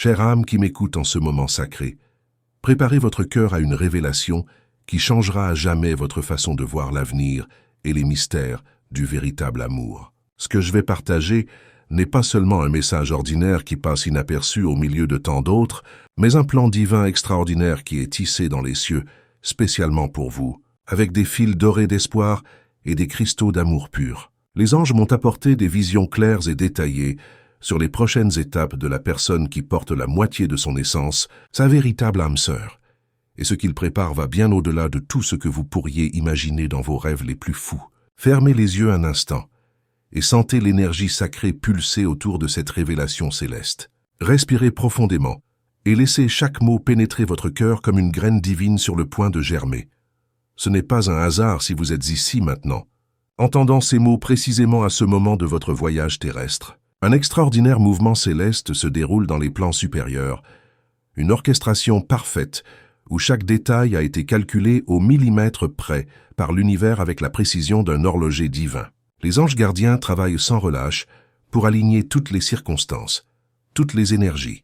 Chère âme qui m'écoute en ce moment sacré, préparez votre cœur à une révélation qui changera à jamais votre façon de voir l'avenir et les mystères du véritable amour. Ce que je vais partager n'est pas seulement un message ordinaire qui passe inaperçu au milieu de tant d'autres, mais un plan divin extraordinaire qui est tissé dans les cieux, spécialement pour vous, avec des fils dorés d'espoir et des cristaux d'amour pur. Les anges m'ont apporté des visions claires et détaillées sur les prochaines étapes de la personne qui porte la moitié de son essence, sa véritable âme sœur. Et ce qu'il prépare va bien au-delà de tout ce que vous pourriez imaginer dans vos rêves les plus fous. Fermez les yeux un instant et sentez l'énergie sacrée pulser autour de cette révélation céleste. Respirez profondément et laissez chaque mot pénétrer votre cœur comme une graine divine sur le point de germer. Ce n'est pas un hasard si vous êtes ici maintenant, entendant ces mots précisément à ce moment de votre voyage terrestre. Un extraordinaire mouvement céleste se déroule dans les plans supérieurs, une orchestration parfaite où chaque détail a été calculé au millimètre près par l'univers avec la précision d'un horloger divin. Les anges gardiens travaillent sans relâche pour aligner toutes les circonstances, toutes les énergies,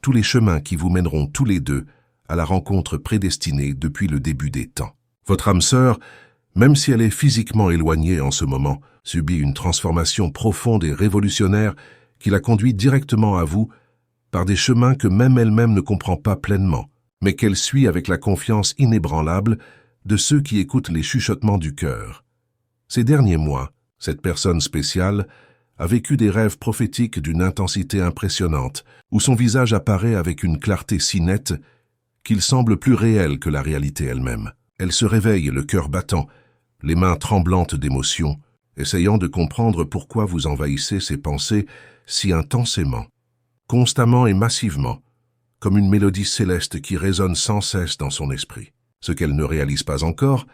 tous les chemins qui vous mèneront tous les deux à la rencontre prédestinée depuis le début des temps. Votre âme sœur, même si elle est physiquement éloignée en ce moment, subit une transformation profonde et révolutionnaire qui la conduit directement à vous par des chemins que même elle-même ne comprend pas pleinement, mais qu'elle suit avec la confiance inébranlable de ceux qui écoutent les chuchotements du cœur. Ces derniers mois, cette personne spéciale a vécu des rêves prophétiques d'une intensité impressionnante, où son visage apparaît avec une clarté si nette qu'il semble plus réel que la réalité elle-même. Elle se réveille, le cœur battant, les mains tremblantes d'émotion, essayant de comprendre pourquoi vous envahissez ses pensées si intensément, constamment et massivement, comme une mélodie céleste qui résonne sans cesse dans son esprit. Ce qu'elle ne réalise pas encore,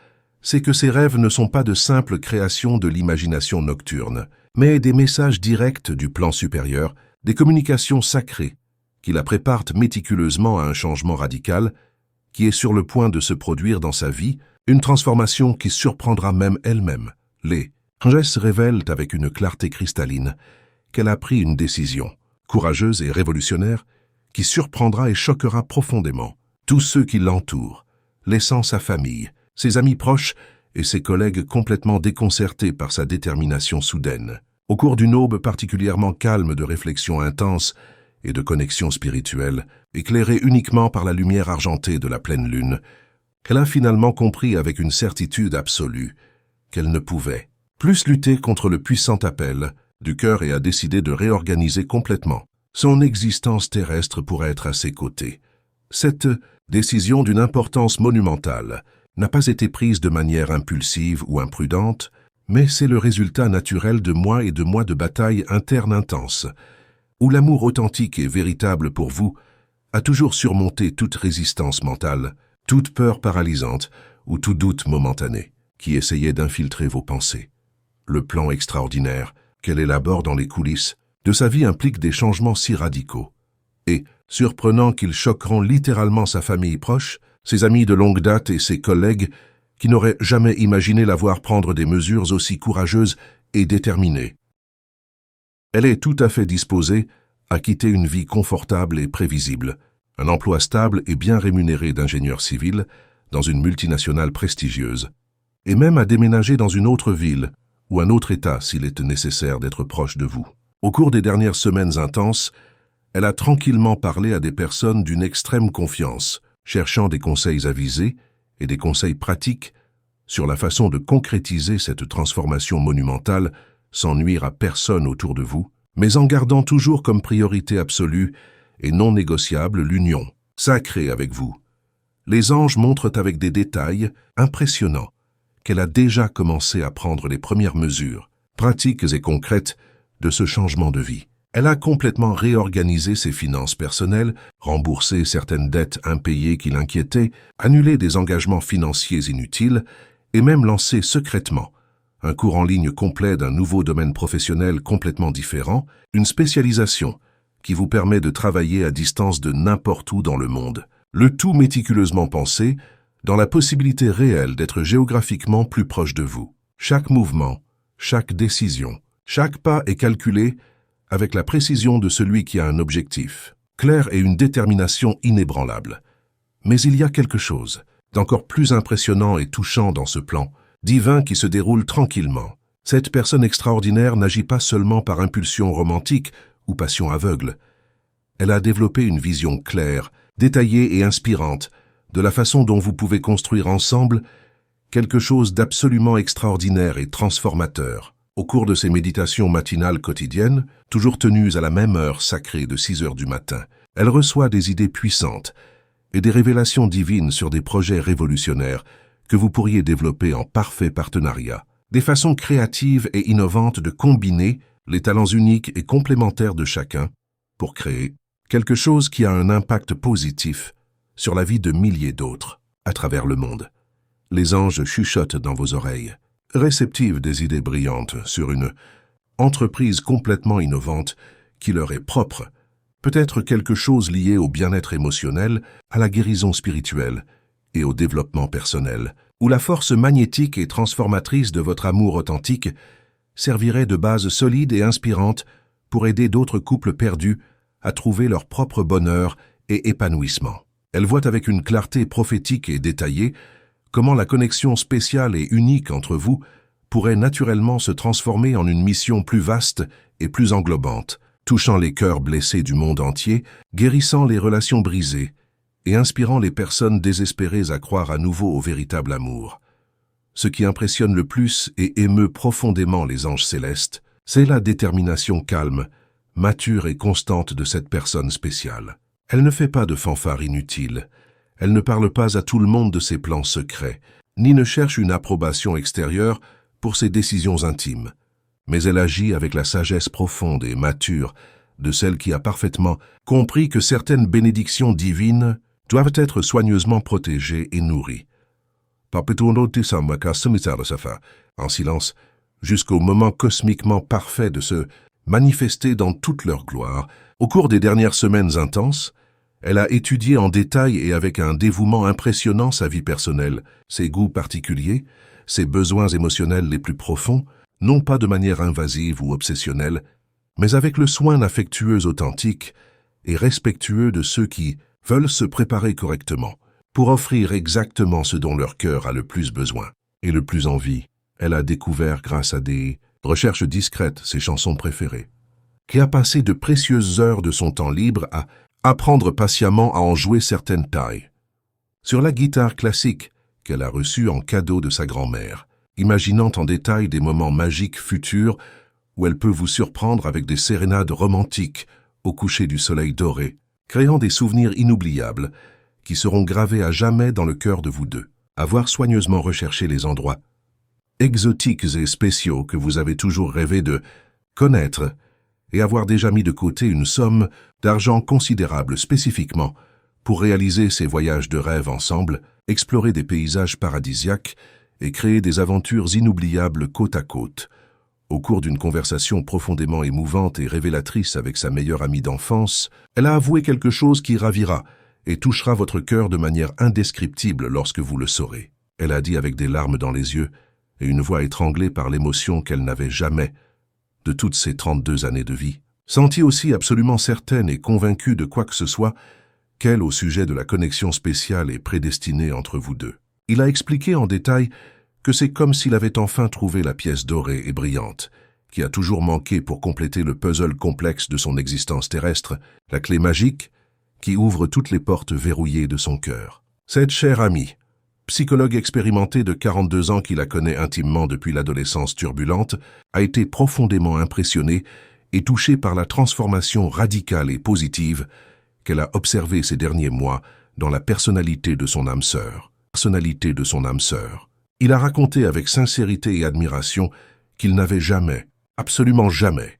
c'est que ces rêves ne sont pas de simples créations de l'imagination nocturne, mais des messages directs du plan supérieur, des communications sacrées, qui la préparent méticuleusement à un changement radical, qui est sur le point de se produire dans sa vie, une transformation qui surprendra même elle-même. Les anges révèlent avec une clarté cristalline qu'elle a pris une décision, courageuse et révolutionnaire, qui surprendra et choquera profondément tous ceux qui l'entourent, laissant sa famille, ses amis proches et ses collègues complètement déconcertés par sa détermination soudaine. Au cours d'une aube particulièrement calme de réflexion intense et de connexion spirituelle, éclairée uniquement par la lumière argentée de la pleine lune, elle a finalement compris avec une certitude absolue qu'elle ne pouvait plus lutter contre le puissant appel du cœur et a décidé de réorganiser complètement son existence terrestre pour être à ses côtés. Cette décision d'une importance monumentale n'a pas été prise de manière impulsive ou imprudente, mais c'est le résultat naturel de mois et de mois de bataille interne intense, où l'amour authentique et véritable pour vous a toujours surmonté toute résistance mentale, toute peur paralysante ou tout doute momentané qui essayait d'infiltrer vos pensées. Le plan extraordinaire qu'elle élabore dans les coulisses de sa vie implique des changements si radicaux et surprenants qu'ils choqueront littéralement sa famille proche, ses amis de longue date et ses collègues qui n'auraient jamais imaginé la voir prendre des mesures aussi courageuses et déterminées. Elle est tout à fait disposée à quitter une vie confortable et prévisible, un emploi stable et bien rémunéré d'ingénieur civil dans une multinationale prestigieuse, et même à déménager dans une autre ville ou un autre État s'il est nécessaire d'être proche de vous. Au cours des dernières semaines intenses, elle a tranquillement parlé à des personnes d'une extrême confiance, cherchant des conseils avisés et des conseils pratiques sur la façon de concrétiser cette transformation monumentale sans nuire à personne autour de vous, mais en gardant toujours comme priorité absolue et non négociable l'union sacrée avec vous. Les anges montrent avec des détails impressionnants qu'elle a déjà commencé à prendre les premières mesures, pratiques et concrètes, de ce changement de vie. Elle a complètement réorganisé ses finances personnelles, remboursé certaines dettes impayées qui l'inquiétaient, annulé des engagements financiers inutiles et même lancé secrètement un cours en ligne complet d'un nouveau domaine professionnel complètement différent, une spécialisation qui vous permet de travailler à distance de n'importe où dans le monde. Le tout méticuleusement pensé dans la possibilité réelle d'être géographiquement plus proche de vous. Chaque mouvement, chaque décision, chaque pas est calculé avec la précision de celui qui a un objectif. clair et une détermination inébranlable. Mais il y a quelque chose d'encore plus impressionnant et touchant dans ce plan divin qui se déroule tranquillement. Cette personne extraordinaire n'agit pas seulement par impulsion romantique ou passion aveugle. Elle a développé une vision claire, détaillée et inspirante de la façon dont vous pouvez construire ensemble quelque chose d'absolument extraordinaire et transformateur. Au cours de ses méditations matinales quotidiennes, toujours tenues à la même heure sacrée de 6 heures du matin, elle reçoit des idées puissantes et des révélations divines sur des projets révolutionnaires que vous pourriez développer en parfait partenariat. Des façons créatives et innovantes de combiner les talents uniques et complémentaires de chacun pour créer quelque chose qui a un impact positif sur la vie de milliers d'autres à travers le monde. Les anges chuchotent dans vos oreilles, réceptifs des idées brillantes sur une entreprise complètement innovante qui leur est propre, peut-être quelque chose lié au bien-être émotionnel, à la guérison spirituelle et au développement personnel, où la force magnétique et transformatrice de votre amour authentique servirait de base solide et inspirante pour aider d'autres couples perdus à trouver leur propre bonheur et épanouissement. Elle voit avec une clarté prophétique et détaillée comment la connexion spéciale et unique entre vous pourrait naturellement se transformer en une mission plus vaste et plus englobante, touchant les cœurs blessés du monde entier, guérissant les relations brisées et inspirant les personnes désespérées à croire à nouveau au véritable amour. Ce qui impressionne le plus et émeut profondément les anges célestes, c'est la détermination calme, mature et constante de cette personne spéciale. Elle ne fait pas de fanfare inutile, elle ne parle pas à tout le monde de ses plans secrets, ni ne cherche une approbation extérieure pour ses décisions intimes. Mais elle agit avec la sagesse profonde et mature de celle qui a parfaitement compris que certaines bénédictions divines doivent être soigneusement protégées et nourries. En silence, jusqu'au moment cosmiquement parfait de se manifester dans toute leur gloire. Au cours des dernières semaines intenses, elle a étudié en détail et avec un dévouement impressionnant sa vie personnelle, ses goûts particuliers, ses besoins émotionnels les plus profonds, non pas de manière invasive ou obsessionnelle, mais avec le soin affectueux authentique et respectueux de ceux qui veulent se préparer correctement pour offrir exactement ce dont leur cœur a le plus besoin et le plus envie. Elle a découvert grâce à des recherches discrètes ses chansons préférées, qui a passé de précieuses heures de son temps libre à apprendre patiemment à en jouer certaines tailles. Sur la guitare classique qu'elle a reçue en cadeau de sa grand-mère, imaginant en détail des moments magiques futurs où elle peut vous surprendre avec des sérénades romantiques au coucher du soleil doré, créant des souvenirs inoubliables qui seront gravés à jamais dans le cœur de vous deux. Avoir soigneusement recherché les endroits exotiques et spéciaux que vous avez toujours rêvé de connaître et avoir déjà mis de côté une somme d'argent considérable spécifiquement pour réaliser ces voyages de rêve ensemble, explorer des paysages paradisiaques et créer des aventures inoubliables côte à côte. Au cours d'une conversation profondément émouvante et révélatrice avec sa meilleure amie d'enfance, elle a avoué quelque chose qui ravira et touchera votre cœur de manière indescriptible lorsque vous le saurez. Elle a dit avec des larmes dans les yeux et une voix étranglée par l'émotion qu'elle n'avait jamais, de toutes ses 32 années de vie, sentie aussi absolument certaine et convaincue de quoi que ce soit qu'elle au sujet de la connexion spéciale et prédestinée entre vous deux. Il a expliqué en détail que c'est comme s'il avait enfin trouvé la pièce dorée et brillante, qui a toujours manqué pour compléter le puzzle complexe de son existence terrestre, la clé magique qui ouvre toutes les portes verrouillées de son cœur. Cette chère amie, psychologue expérimentée de 42 ans qui la connaît intimement depuis l'adolescence turbulente, a été profondément impressionnée et touchée par la transformation radicale et positive qu'elle a observée ces derniers mois dans la personnalité de son âme sœur. Il a raconté avec sincérité et admiration qu'il n'avait jamais, absolument jamais,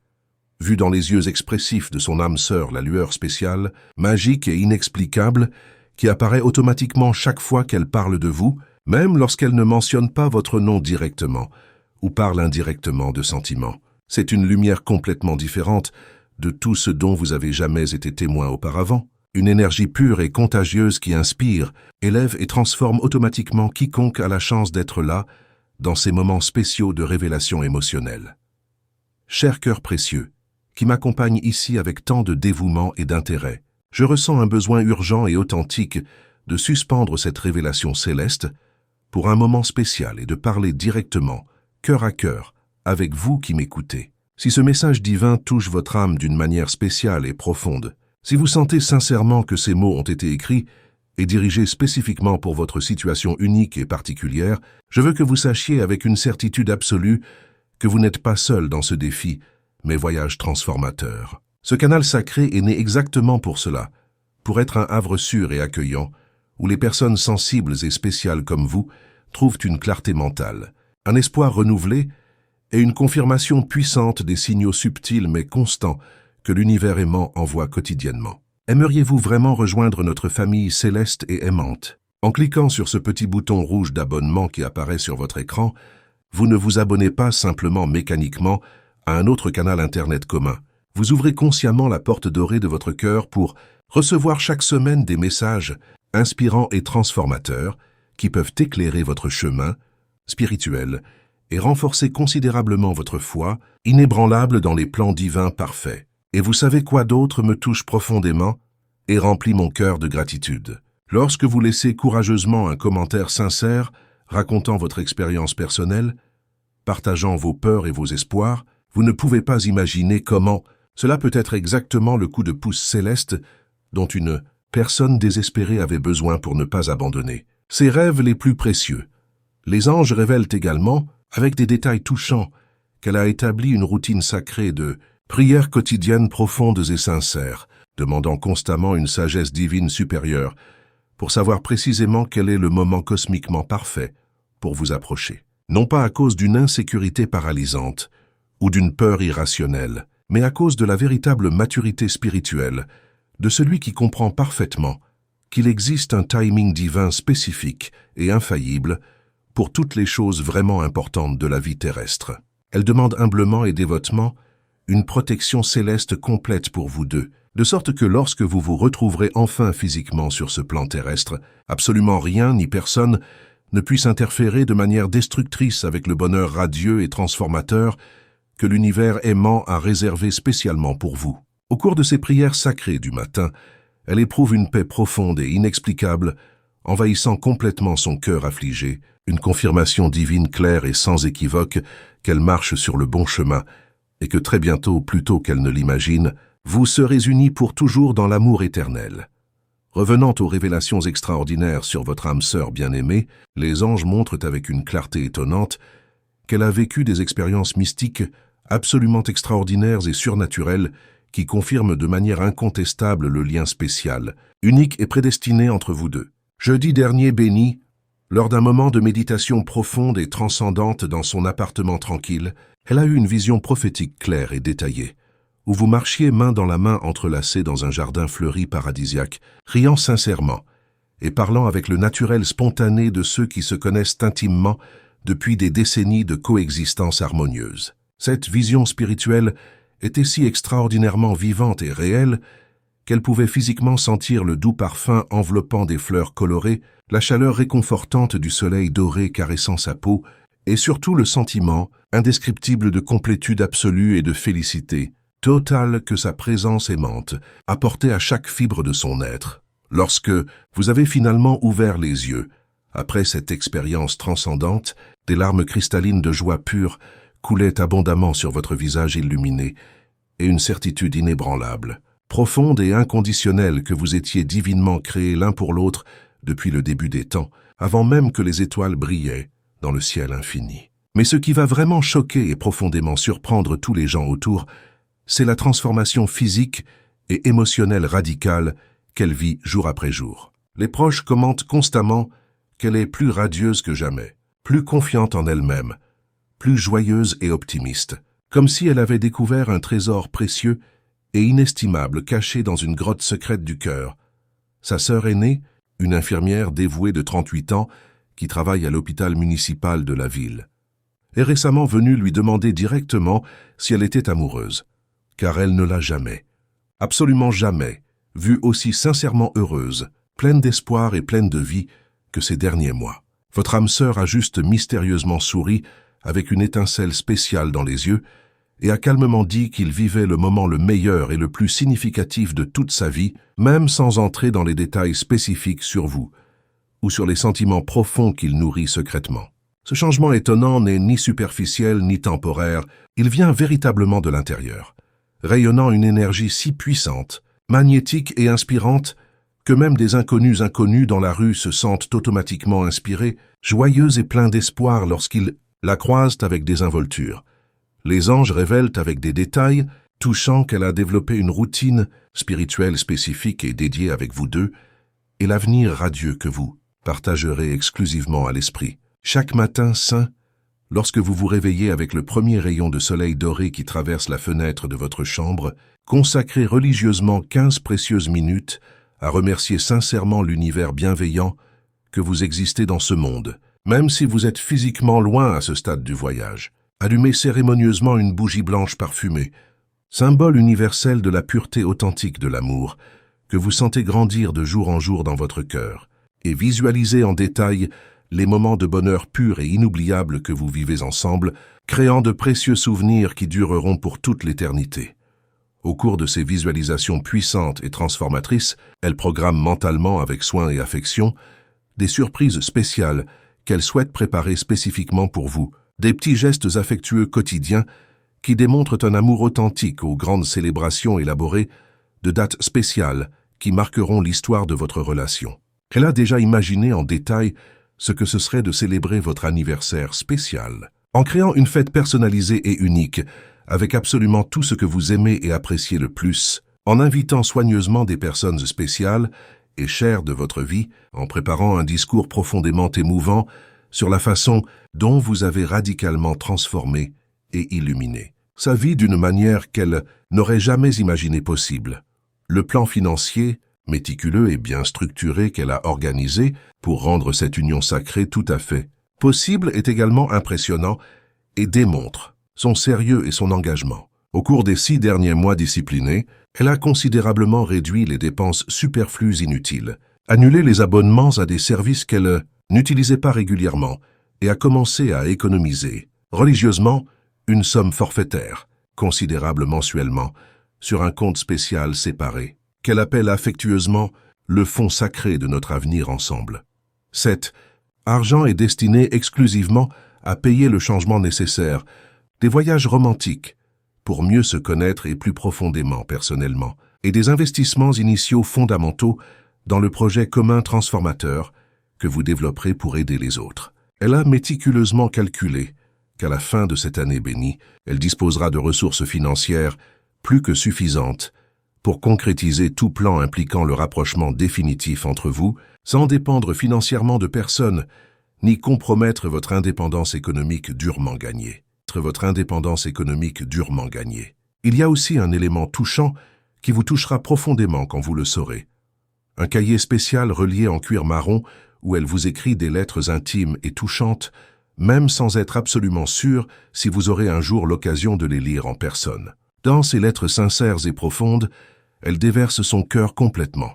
vu dans les yeux expressifs de son âme sœur la lueur spéciale, magique et inexplicable, qui apparaît automatiquement chaque fois qu'elle parle de vous, même lorsqu'elle ne mentionne pas votre nom directement, ou parle indirectement de sentiments. C'est une lumière complètement différente de tout ce dont vous avez jamais été témoin auparavant. Une énergie pure et contagieuse qui inspire, élève et transforme automatiquement quiconque a la chance d'être là, dans ces moments spéciaux de révélation émotionnelle. Cher cœur précieux, qui m'accompagne ici avec tant de dévouement et d'intérêt, Je ressens un besoin urgent et authentique de suspendre cette révélation céleste pour un moment spécial et de parler directement, cœur à cœur, avec vous qui m'écoutez. Si ce message divin touche votre âme d'une manière spéciale et profonde, si vous sentez sincèrement que ces mots ont été écrits et dirigés spécifiquement pour votre situation unique et particulière, je veux que vous sachiez avec une certitude absolue que vous n'êtes pas seul dans ce défi, mais voyage transformateur. Ce canal sacré est né exactement pour cela, pour être un havre sûr et accueillant, où les personnes sensibles et spéciales comme vous trouvent une clarté mentale, un espoir renouvelé et une confirmation puissante des signaux subtils mais constants que l'univers aimant envoie quotidiennement. Aimeriez-vous vraiment rejoindre notre famille céleste et aimante? En cliquant sur ce petit bouton rouge d'abonnement qui apparaît sur votre écran, vous ne vous abonnez pas simplement mécaniquement à un autre canal Internet commun. Vous ouvrez consciemment la porte dorée de votre cœur pour recevoir chaque semaine des messages inspirants et transformateurs qui peuvent éclairer votre chemin spirituel et renforcer considérablement votre foi, inébranlable dans les plans divins parfaits. Et vous savez quoi d'autre me touche profondément et remplit mon cœur de gratitude? Lorsque vous laissez courageusement un commentaire sincère racontant votre expérience personnelle, partageant vos peurs et vos espoirs, vous ne pouvez pas imaginer comment cela peut être exactement le coup de pouce céleste dont une personne désespérée avait besoin pour ne pas abandonner. Ses rêves les plus précieux. Les anges révèlent également, avec des détails touchants, qu'elle a établi une routine sacrée de prières quotidiennes profondes et sincères, demandant constamment une sagesse divine supérieure pour savoir précisément quel est le moment cosmiquement parfait pour vous approcher. Non pas à cause d'une insécurité paralysante ou d'une peur irrationnelle, mais à cause de la véritable maturité spirituelle de celui qui comprend parfaitement qu'il existe un timing divin spécifique et infaillible pour toutes les choses vraiment importantes de la vie terrestre. Elle demande humblement et dévotement une protection céleste complète pour vous deux, de sorte que lorsque vous vous retrouverez enfin physiquement sur ce plan terrestre, absolument rien ni personne ne puisse interférer de manière destructrice avec le bonheur radieux et transformateur que l'univers aimant a réservé spécialement pour vous. Au cours de ces prières sacrées du matin, elle éprouve une paix profonde et inexplicable, envahissant complètement son cœur affligé, une confirmation divine claire et sans équivoque qu'elle marche sur le bon chemin et que très bientôt, plus tôt qu'elle ne l'imagine, vous serez unis pour toujours dans l'amour éternel. Revenant aux révélations extraordinaires sur votre âme sœur bien-aimée, les anges montrent avec une clarté étonnante qu'elle a vécu des expériences mystiques absolument extraordinaires et surnaturelles qui confirment de manière incontestable le lien spécial, unique et prédestiné entre vous deux. Jeudi dernier béni, lors d'un moment de méditation profonde et transcendante dans son appartement tranquille, elle a eu une vision prophétique claire et détaillée, où vous marchiez main dans la main entrelacés dans un jardin fleuri paradisiaque, riant sincèrement et parlant avec le naturel spontané de ceux qui se connaissent intimement depuis des décennies de coexistence harmonieuse. Cette vision spirituelle était si extraordinairement vivante et réelle qu'elle pouvait physiquement sentir le doux parfum enveloppant des fleurs colorées, la chaleur réconfortante du soleil doré caressant sa peau, et surtout le sentiment indescriptible de complétude absolue et de félicité totale que sa présence aimante apportait à chaque fibre de son être. Lorsque vous avez finalement ouvert les yeux, après cette expérience transcendante, des larmes cristallines de joie pure coulaient abondamment sur votre visage illuminé, et une certitude inébranlable, profonde et inconditionnelle que vous étiez divinement créés l'un pour l'autre depuis le début des temps, avant même que les étoiles brillaient dans le ciel infini. Mais ce qui va vraiment choquer et profondément surprendre tous les gens autour, c'est la transformation physique et émotionnelle radicale qu'elle vit jour après jour. Les proches commentent constamment qu'elle est plus radieuse que jamais, plus confiante en elle-même, plus joyeuse et optimiste, comme si elle avait découvert un trésor précieux et inestimable caché dans une grotte secrète du cœur. Sa sœur aînée, une infirmière dévouée de 38 ans, qui travaille à l'hôpital municipal de la ville, est récemment venue lui demander directement si elle était amoureuse, car elle ne l'a jamais, absolument jamais, vue aussi sincèrement heureuse, pleine d'espoir et pleine de vie que ces derniers mois. Votre âme sœur a juste mystérieusement souri avec une étincelle spéciale dans les yeux et a calmement dit qu'il vivait le moment le meilleur et le plus significatif de toute sa vie, même sans entrer dans les détails spécifiques sur vous, ou sur les sentiments profonds qu'il nourrit secrètement. Ce changement étonnant n'est ni superficiel ni temporaire, il vient véritablement de l'intérieur, rayonnant une énergie si puissante, magnétique et inspirante, que même des inconnus dans la rue se sentent automatiquement inspirés, joyeux et pleins d'espoir lorsqu'ils la croisent avec désinvolture. Les anges révèlent avec des détails touchants qu'elle a développé une routine spirituelle spécifique et dédiée avec vous deux, et l'avenir radieux que vous partagerez exclusivement à l'esprit. Chaque matin saint, lorsque vous vous réveillez avec le premier rayon de soleil doré qui traverse la fenêtre de votre chambre, consacrez religieusement 15 précieuses minutes à remercier sincèrement l'univers bienveillant que vous existez dans ce monde, même si vous êtes physiquement loin à ce stade du voyage. Allumez cérémonieusement une bougie blanche parfumée, symbole universel de la pureté authentique de l'amour, que vous sentez grandir de jour en jour dans votre cœur, et visualisez en détail les moments de bonheur pur et inoubliables que vous vivez ensemble, créant de précieux souvenirs qui dureront pour toute l'éternité. Au cours de ces visualisations puissantes et transformatrices, elle programme mentalement avec soin et affection des surprises spéciales qu'elle souhaite préparer spécifiquement pour vous, des petits gestes affectueux quotidiens qui démontrent un amour authentique aux grandes célébrations élaborées de dates spéciales qui marqueront l'histoire de votre relation. Elle a déjà imaginé en détail ce que ce serait de célébrer votre anniversaire spécial, en créant une fête personnalisée et unique, avec absolument tout ce que vous aimez et appréciez le plus, en invitant soigneusement des personnes spéciales et chères de votre vie, en préparant un discours profondément émouvant sur la façon dont vous avez radicalement transformé et illuminé sa vie d'une manière qu'elle n'aurait jamais imaginé possible. Le plan financier, méticuleux et bien structuré qu'elle a organisé pour rendre cette union sacrée tout à fait possible est également impressionnant et démontre son sérieux et son engagement. Au cours des 6 derniers mois disciplinés, elle a considérablement réduit les dépenses superflues inutiles, annulé les abonnements à des services qu'elle n'utilisait pas régulièrement et a commencé à économiser religieusement une somme forfaitaire, considérable mensuellement, sur un compte spécial séparé, qu'elle appelle affectueusement le fonds sacré de notre avenir ensemble. Cet argent est destiné exclusivement à payer le changement nécessaire, des voyages romantiques, pour mieux se connaître et plus profondément personnellement, et des investissements initiaux fondamentaux dans le projet commun transformateur que vous développerez pour aider les autres. Elle a méticuleusement calculé qu'à la fin de cette année bénie, elle disposera de ressources financières plus que suffisantes pour concrétiser tout plan impliquant le rapprochement définitif entre vous, sans dépendre financièrement de personne, ni compromettre votre indépendance économique durement gagnée. Il y a aussi un élément touchant qui vous touchera profondément quand vous le saurez. Un cahier spécial relié en cuir marron où elle vous écrit des lettres intimes et touchantes, même sans être absolument sûr si vous aurez un jour l'occasion de les lire en personne. Dans ces lettres sincères et profondes, elle déverse son cœur complètement,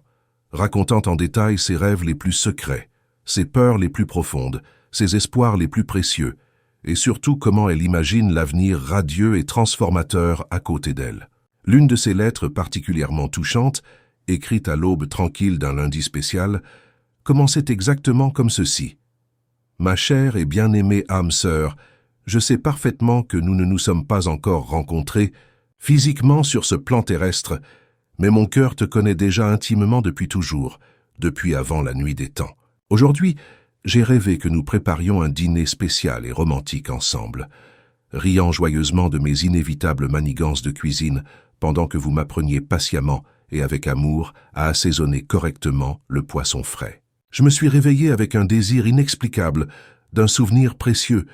racontant en détail ses rêves les plus secrets, ses peurs les plus profondes, ses espoirs les plus précieux, et surtout comment elle imagine l'avenir radieux et transformateur à côté d'elle. L'une de ces lettres particulièrement touchantes, écrite à l'aube tranquille d'un lundi spécial, commençait exactement comme ceci. « Ma chère et bien-aimée âme sœur, je sais parfaitement que nous ne nous sommes pas encore rencontrés physiquement sur ce plan terrestre, mais mon cœur te connaît déjà intimement depuis toujours, depuis avant la nuit des temps. Aujourd'hui, j'ai rêvé que nous préparions un dîner spécial et romantique ensemble, riant joyeusement de mes inévitables manigances de cuisine pendant que vous m'appreniez patiemment et avec amour à assaisonner correctement le poisson frais. Je me suis réveillé avec un désir inexplicable d'un souvenir précieux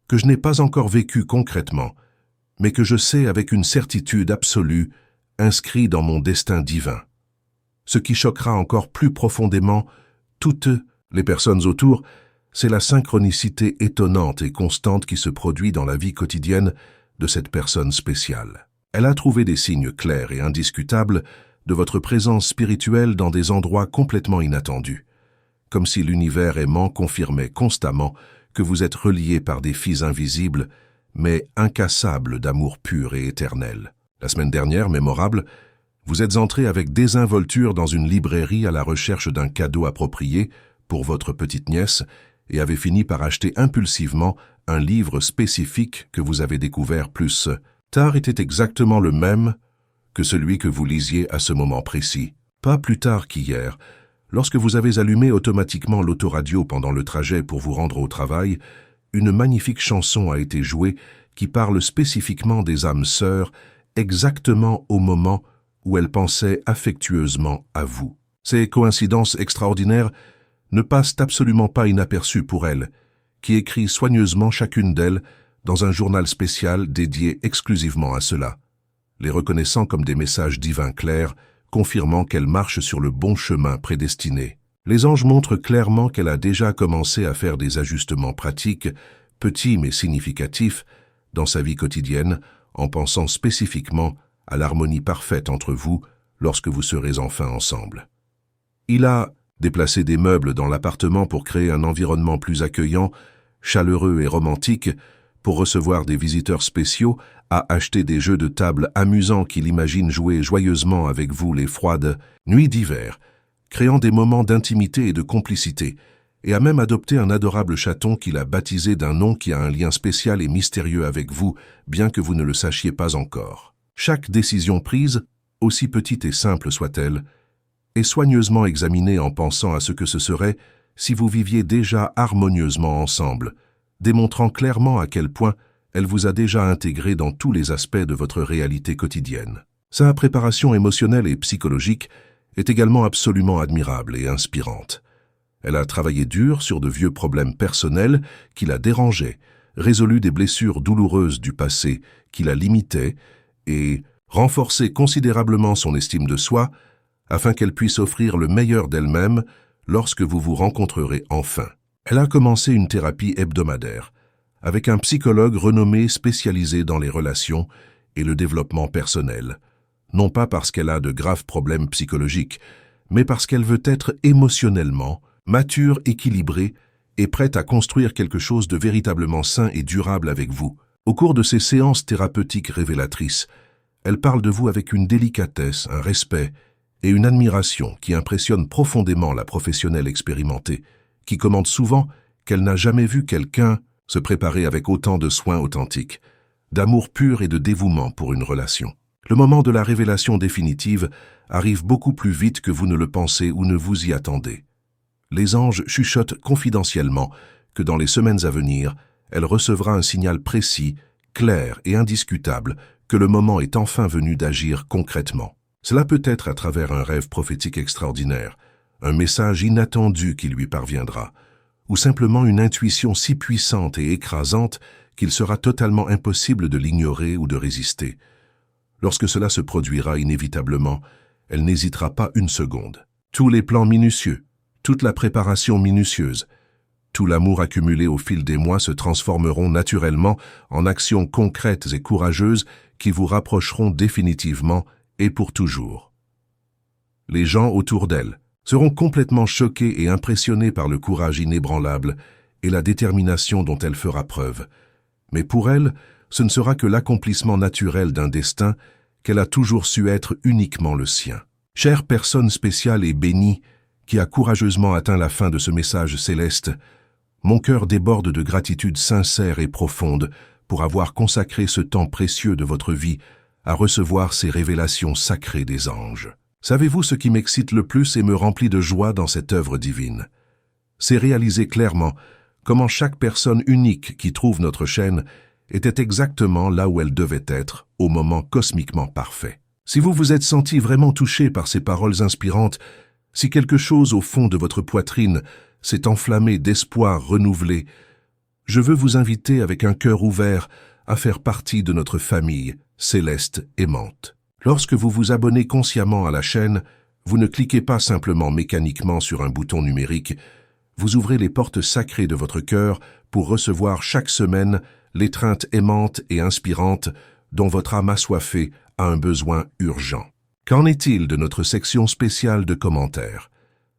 que je n'ai pas encore vécu concrètement, mais que je sais avec une certitude absolue inscrit dans mon destin divin. Ce qui choquera encore plus profondément toutes les personnes autour, c'est la synchronicité étonnante et constante qui se produit dans la vie quotidienne de cette personne spéciale. Elle a trouvé des signes clairs et indiscutables de votre présence spirituelle dans des endroits complètement inattendus, comme si l'univers aimant confirmait constamment que vous êtes reliés par des fils invisibles, mais incassable d'amour pur et éternel. La semaine dernière, mémorable, vous êtes entré avec désinvolture dans une librairie à la recherche d'un cadeau approprié pour votre petite nièce et avez fini par acheter impulsivement un livre spécifique que vous avez découvert plus tard était exactement le même que celui que vous lisiez à ce moment précis. Pas plus tard qu'hier, lorsque vous avez allumé automatiquement l'autoradio pendant le trajet pour vous rendre au travail, une magnifique chanson a été jouée qui parle spécifiquement des âmes sœurs exactement au moment où elles pensaient affectueusement à vous. Ces coïncidences extraordinaires ne passent absolument pas inaperçues pour elle, qui écrit soigneusement chacune d'elles dans un journal spécial dédié exclusivement à cela, les reconnaissant comme des messages divins clairs, confirmant qu'elle marche sur le bon chemin prédestiné. Les anges montrent clairement qu'elle a déjà commencé à faire des ajustements pratiques, petits mais significatifs, dans sa vie quotidienne, en pensant spécifiquement à l'harmonie parfaite entre vous lorsque vous serez enfin ensemble. Il a déplacé des meubles dans l'appartement pour créer un environnement plus accueillant, chaleureux et romantique, pour recevoir des visiteurs spéciaux, a acheté des jeux de table amusants qu'il imagine jouer joyeusement avec vous les froides nuits d'hiver, créant des moments d'intimité et de complicité, et a même adopté un adorable chaton qu'il a baptisé d'un nom qui a un lien spécial et mystérieux avec vous, bien que vous ne le sachiez pas encore. Chaque décision prise, aussi petite et simple soit-elle, est soigneusement examinée en pensant à ce que ce serait si vous viviez déjà harmonieusement ensemble, démontrant clairement à quel point elle vous a déjà intégré dans tous les aspects de votre réalité quotidienne. Sa préparation émotionnelle et psychologique est également absolument admirable et inspirante. Elle a travaillé dur sur de vieux problèmes personnels qui la dérangeaient, résolu des blessures douloureuses du passé qui la limitaient et renforcé considérablement son estime de soi afin qu'elle puisse offrir le meilleur d'elle-même lorsque vous vous rencontrerez enfin. Elle a commencé une thérapie hebdomadaire avec un psychologue renommé spécialisé dans les relations et le développement personnel, non pas parce qu'elle a de graves problèmes psychologiques, mais parce qu'elle veut être émotionnellement mature, équilibrée et prête à construire quelque chose de véritablement sain et durable avec vous. Au cours de ces séances thérapeutiques révélatrices, elle parle de vous avec une délicatesse, un respect et une admiration qui impressionnent profondément la professionnelle expérimentée, qui commente souvent qu'elle n'a jamais vu quelqu'un se préparer avec autant de soins authentiques, d'amour pur et de dévouement pour une relation. Le moment de la révélation définitive arrive beaucoup plus vite que vous ne le pensez ou ne vous y attendez. Les anges chuchotent confidentiellement que dans les semaines à venir, elle recevra un signal précis, clair et indiscutable que le moment est enfin venu d'agir concrètement. Cela peut être à travers un rêve prophétique extraordinaire, un message inattendu qui lui parviendra, ou simplement une intuition si puissante et écrasante qu'il sera totalement impossible de l'ignorer ou de résister. Lorsque cela se produira inévitablement, elle n'hésitera pas une seconde. Tous les plans minutieux, toute la préparation minutieuse, tout l'amour accumulé au fil des mois se transformeront naturellement en actions concrètes et courageuses qui vous rapprocheront définitivement et pour toujours. Les gens autour d'elle seront complètement choqués et impressionnés par le courage inébranlable et la détermination dont elle fera preuve. Mais pour elle, ce ne sera que l'accomplissement naturel d'un destin qu'elle a toujours su être uniquement le sien. Chère personne spéciale et bénie qui a courageusement atteint la fin de ce message céleste, mon cœur déborde de gratitude sincère et profonde pour avoir consacré ce temps précieux de votre vie à recevoir ces révélations sacrées des anges. Savez-vous ce qui m'excite le plus et me remplit de joie dans cette œuvre divine? C'est réaliser clairement comment chaque personne unique qui trouve notre chaîne était exactement là où elle devait être, au moment cosmiquement parfait. Si vous vous êtes senti vraiment touché par ces paroles inspirantes, si quelque chose au fond de votre poitrine s'est enflammé d'espoir renouvelé, je veux vous inviter avec un cœur ouvert à faire partie de notre famille céleste aimante. Lorsque vous vous abonnez consciemment à la chaîne, vous ne cliquez pas simplement mécaniquement sur un bouton numérique, vous ouvrez les portes sacrées de votre cœur pour recevoir chaque semaine l'étreinte aimante et inspirante dont votre âme assoiffée a un besoin urgent. Qu'en est-il de notre section spéciale de commentaires?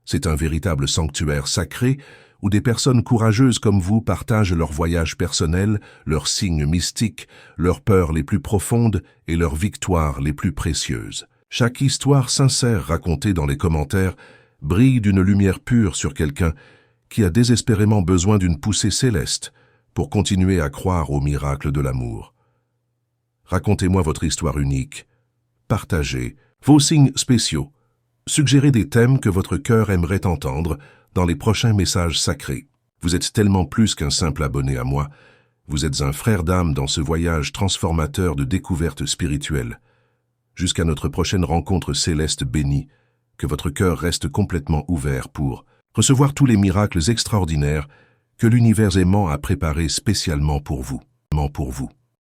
C'est un véritable sanctuaire sacré où des personnes courageuses comme vous partagent leurs voyages personnels, leurs signes mystiques, leurs peurs les plus profondes et leurs victoires les plus précieuses. Chaque histoire sincère racontée dans les commentaires brille d'une lumière pure sur quelqu'un qui a désespérément besoin d'une poussée céleste pour continuer à croire au miracle de l'amour. Racontez-moi votre histoire unique. Partagez vos signes spéciaux. Suggérez des thèmes que votre cœur aimerait entendre dans les prochains messages sacrés. Vous êtes tellement plus qu'un simple abonné à moi. Vous êtes un frère d'âme dans ce voyage transformateur de découverte spirituelle. Jusqu'à notre prochaine rencontre céleste bénie, que votre cœur reste complètement ouvert pour recevoir tous les miracles extraordinaires que l'univers aimant a préparés spécialement pour vous.